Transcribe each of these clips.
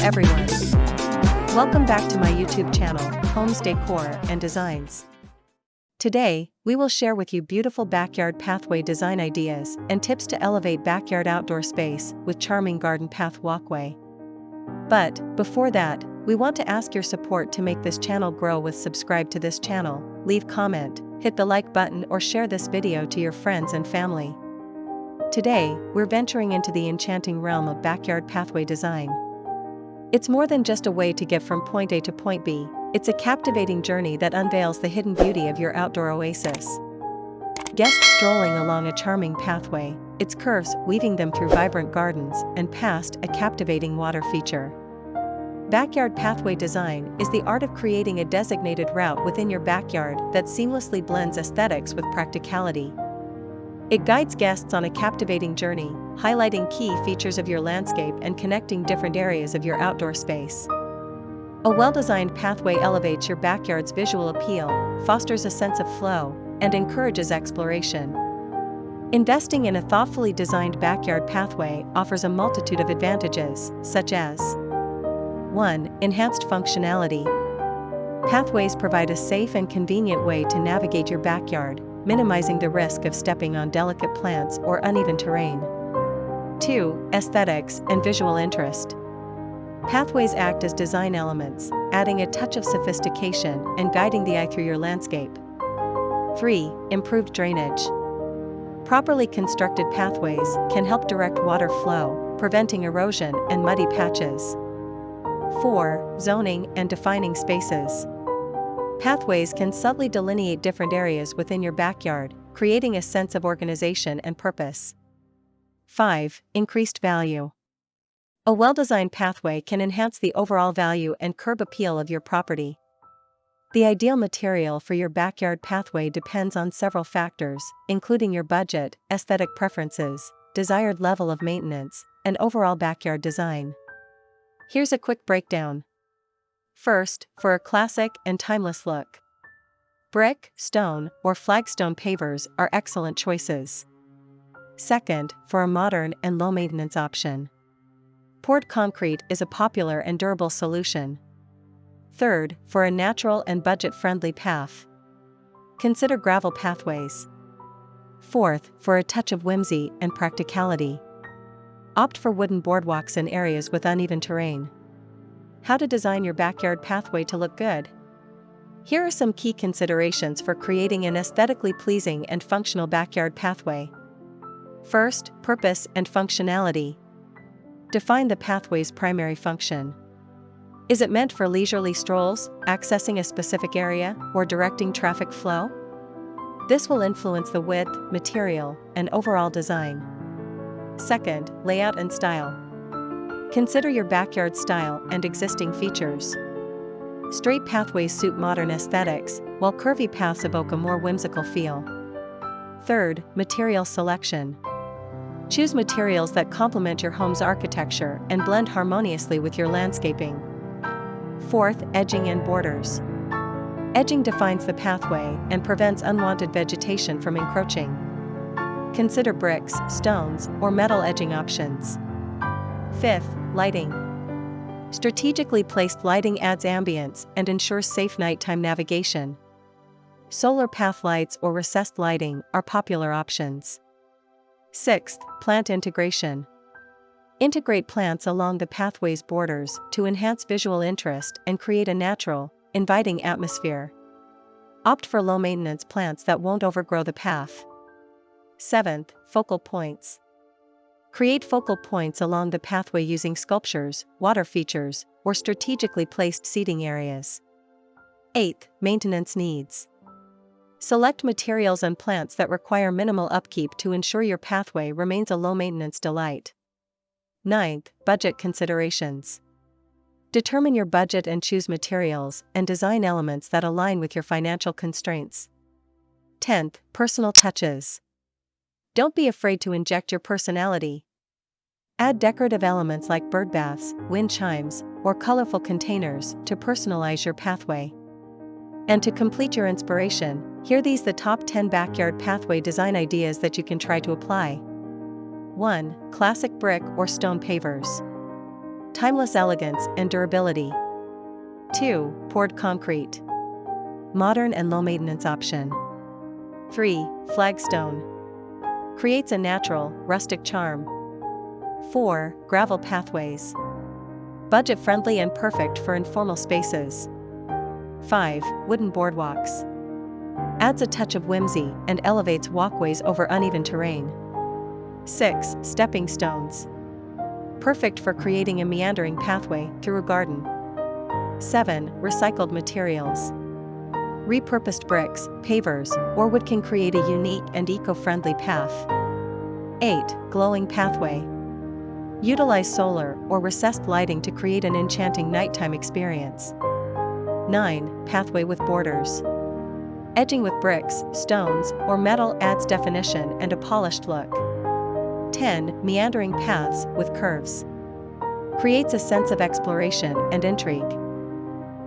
everyone. Welcome back to my YouTube channel, Homes Decor and Designs. Today, we will share with you beautiful backyard pathway design ideas and tips to elevate backyard outdoor space with charming garden path walkway. But, before that, we want to ask your support to make this channel grow with subscribe to this channel, leave comment, hit the like button or share this video to your friends and family. Today, we're venturing into the enchanting realm of backyard pathway design. It's more than just a way to get from point A to point B, it's a captivating journey that unveils the hidden beauty of your outdoor oasis. Guests strolling along a charming pathway, its curves weaving them through vibrant gardens and past a captivating water feature. Backyard pathway design is the art of creating a designated route within your backyard that seamlessly blends aesthetics with practicality. It guides guests on a captivating journey, highlighting key features of your landscape and connecting different areas of your outdoor space. A well-designed pathway elevates your backyard's visual appeal, fosters a sense of flow, and encourages exploration. Investing in a thoughtfully designed backyard pathway offers a multitude of advantages, such as 1. Enhanced functionality. Pathways provide a safe and convenient way to navigate your backyard, minimizing the risk of stepping on delicate plants or uneven terrain. 2. Aesthetics and visual interest. Pathways act as design elements, adding a touch of sophistication and guiding the eye through your landscape. 3. Improved drainage. Properly constructed pathways can help direct water flow, preventing erosion and muddy patches. 4. Zoning and defining spaces. Pathways can subtly delineate different areas within your backyard, creating a sense of organization and purpose. 5. Increased value. A well-designed pathway can enhance the overall value and curb appeal of your property. The ideal material for your backyard pathway depends on several factors, including your budget, aesthetic preferences, desired level of maintenance, and overall backyard design. Here's a quick breakdown. First, for a classic and timeless look. Brick, stone, or flagstone pavers are excellent choices. Second, for a modern and low-maintenance option. Poured concrete is a popular and durable solution. Third, for a natural and budget-friendly path. Consider gravel pathways. Fourth, for a touch of whimsy and practicality. Opt for wooden boardwalks in areas with uneven terrain. How to design your backyard pathway to look good. Here are some key considerations for creating an aesthetically pleasing and functional backyard pathway. First, purpose and functionality. Define the pathway's primary function. Is it meant for leisurely strolls, accessing a specific area, or directing traffic flow? This will influence the width, material, and overall design. Second, layout and style. Consider your backyard style and existing features. Straight pathways suit modern aesthetics, while curvy paths evoke a more whimsical feel. Third, material selection. Choose materials that complement your home's architecture and blend harmoniously with your landscaping. Fourth, edging and borders. Edging defines the pathway and prevents unwanted vegetation from encroaching. Consider bricks, stones, or metal edging options. Fifth, lighting. Strategically placed lighting adds ambience and ensures safe nighttime navigation. Solar path lights or recessed lighting are popular options. Sixth, plant integration. Integrate plants along the pathway's borders to enhance visual interest and create a natural, inviting atmosphere. Opt for low-maintenance plants that won't overgrow the path. Seventh, focal points. Create focal points along the pathway using sculptures, water features, or strategically placed seating areas. Eighth, maintenance needs. Select materials and plants that require minimal upkeep to ensure your pathway remains a low-maintenance delight. Ninth, budget considerations. Determine your budget and choose materials and design elements that align with your financial constraints. 10th, personal touches. Don't be afraid to inject your personality. Add decorative elements like bird baths, wind chimes, or colorful containers to personalize your pathway. And to complete your inspiration, here these the top 10 backyard pathway design ideas that you can try to apply. 1. Classic brick or stone pavers. Timeless elegance and durability. 2. Poured concrete. Modern and low-maintenance option. 3. Flagstone. Creates a natural, rustic charm. 4. Gravel pathways. Budget-friendly and perfect for informal spaces. 5. Wooden boardwalks. Adds a touch of whimsy and elevates walkways over uneven terrain. 6. Stepping stones. Perfect for creating a meandering pathway through a garden. 7. Recycled materials. Repurposed bricks, pavers, or wood can create a unique and eco-friendly path. 8. Glowing pathway. Utilize solar or recessed lighting to create an enchanting nighttime experience. 9. Pathway with borders. Edging with bricks, stones, or metal adds definition and a polished look. 10. Meandering paths with curves. Creates a sense of exploration and intrigue.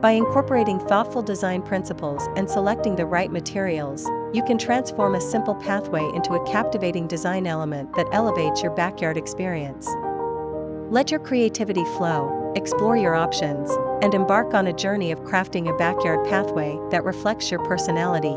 By incorporating thoughtful design principles and selecting the right materials, you can transform a simple pathway into a captivating design element that elevates your backyard experience. Let your creativity flow, explore your options, and embark on a journey of crafting a backyard pathway that reflects your personality.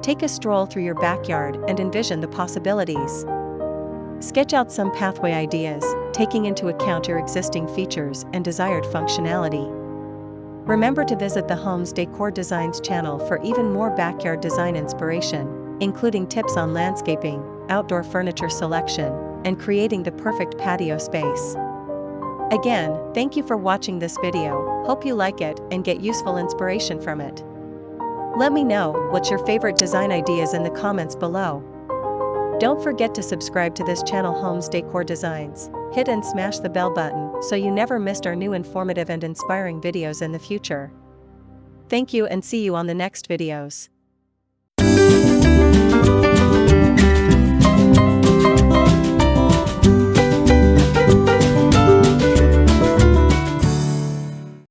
Take a stroll through your backyard and envision the possibilities. Sketch out some pathway ideas, taking into account your existing features and desired functionality. Remember to visit the Homes Decor Designs channel for even more backyard design inspiration, including tips on landscaping, outdoor furniture selection, and creating the perfect patio space. Again, thank you for watching this video. Hope you like it and get useful inspiration from it. Let me know what's your favorite design ideas in the comments below. Don't forget to subscribe to this channel, Homes Decor Designs. Hit and smash the bell button so you never missed our new informative and inspiring videos in the future. Thank you and see you on the next videos.